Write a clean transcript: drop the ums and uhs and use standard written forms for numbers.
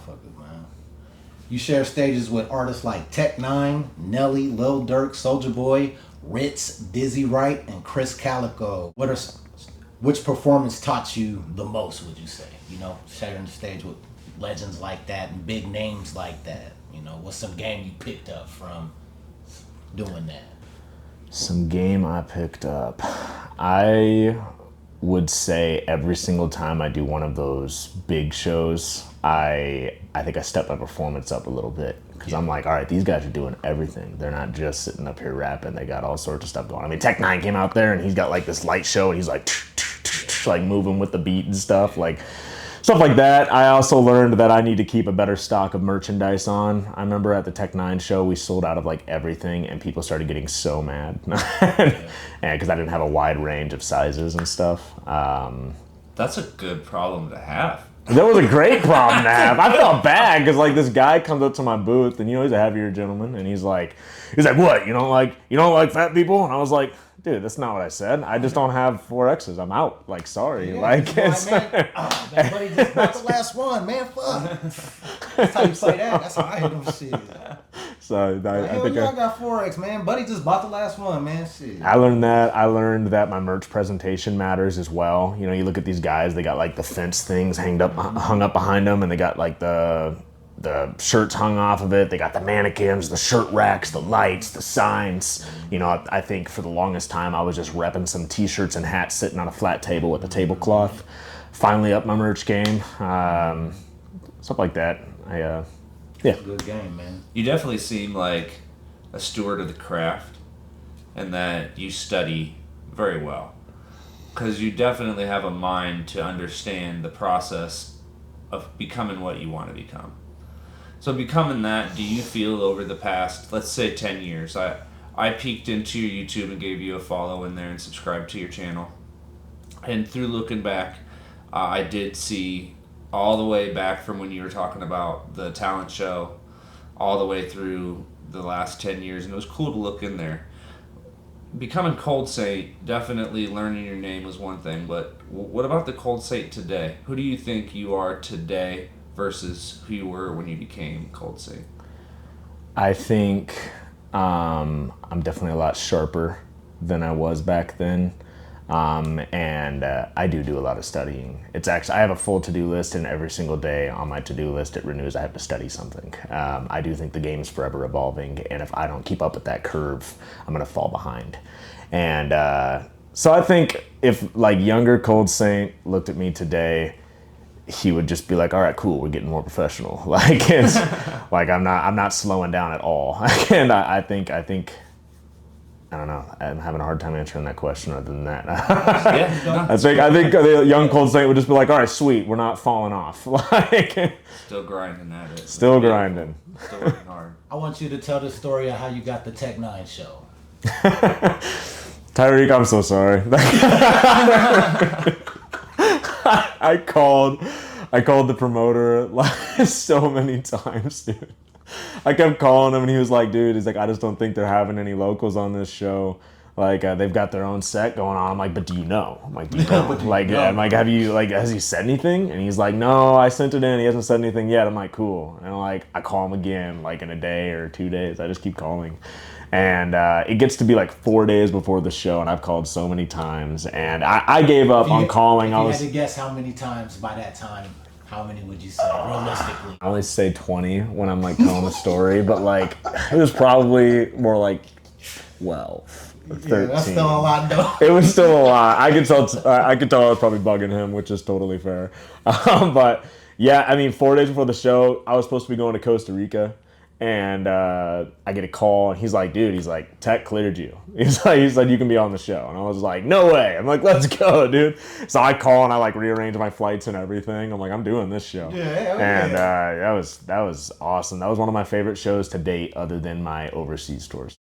motherfuckers, man. You share stages with artists like N9ne, Nelly, Lil Durk, Soulja Boy, Ritz, Dizzy Wright, and Chris Calico. Which performance taught you the most, would you say? You know, sharing the stage with legends like that and big names like that. You know, what's some game you picked up from doing that? Some game I picked up. I would say every single time I do one of those big shows, I think I step my performance up a little bit, because I'm like, all right, these guys are doing everything. They're not just sitting up here rapping. They got all sorts of stuff going. I mean, N9ne came out there and he's got like this light show and he's like moving with the beat and stuff, like stuff like that. I also learned that I need to keep a better stock of merchandise on. I remember at the N9ne show, we sold out of like everything and people started getting so mad. And because I didn't have a wide range of sizes and stuff. That's a good problem to have. That was a great problem to have. I felt bad because like this guy comes up to my booth and he's a heavier gentleman and he's like, what? You don't like fat people? And I was like, dude, that's not what I said. I just don't have 4Xs. I'm out. Like, sorry. Yeah, like, it's man, that buddy just bought the last one, man. Fuck. That's how you say that. That's how I hit them shit. So I think I got 4X, man. Buddy just bought the last one, man. Shit. I learned that. I learned that my merch presentation matters as well. You know, you look at these guys, they got like the fence things hung up behind them, and they got like the shirts hung off of it. They got the mannequins, the shirt racks, the lights, the signs. You know, I think for the longest time I was just repping some t-shirts and hats sitting on a flat table with a tablecloth. Finally up my merch game. Stuff like that. Yeah. It's a good game, man. You definitely seem like a steward of the craft and that you study very well, because you definitely have a mind to understand the process of becoming what you want to become. So becoming that, do you feel over the past, let's say 10 years, I peeked into your YouTube and gave you a follow in there and subscribed to your channel. And through looking back, I did see all the way back from when you were talking about the talent show all the way through the last 10 years. And it was cool to look in there. Becoming ColdSaint, definitely learning your name was one thing, but what about the ColdSaint today? Who do you think you are today versus who you were when you became ColdSaint? I think I'm definitely a lot sharper than I was back then. And I do a lot of studying. It's actually, I have a full to-do list, and every single day on my to-do list it renews. I have to study something. I do think the game's forever evolving, and if I don't keep up with that curve, I'm gonna fall behind. And so I think if like younger ColdSaint looked at me today, he would just be like, all right, cool, we're getting more professional. Like, it's like I'm not slowing down at all. And I think I don't know. I'm having a hard time answering that question other than that. I think the young ColdSaint would just be like, all right, sweet, we're not falling off. Like, still grinding at it. Still grinding. Still working hard. I want you to tell the story of how you got the N9ne show. Tyreek, I'm so sorry. I called the promoter like so many times, dude. I kept calling him and he was like, dude, he's like, I just don't think they're having any locals on this show. Like, they've got their own set going on. I'm like, but do you know? I'm like, do you know? I'm like, have you, like, has he said anything? And he's like, no, I sent it in. He hasn't said anything yet. I'm like, cool. And like, I call him again, like in a day or 2 days. I just keep calling. And it gets to be like 4 days before the show, and I've called so many times. And I gave up on calling. If you had to guess how many times by that time, how many would you say, realistically? I only say 20 when I'm like telling the story, but like it was probably more like 12 or 13. Yeah, that's still a lot though. It was still a lot. I could tell I was probably bugging him, which is totally fair. But yeah, I mean, 4 days before the show, I was supposed to be going to Costa Rica. And I get a call, and he's like, dude, he's like, Tech cleared you. He said, you can be on the show. And I was like, no way. I'm like, let's go, dude. So I call, and I like rearrange my flights and everything. I'm like, I'm doing this show. And that was awesome. That was one of my favorite shows to date other than my overseas tours.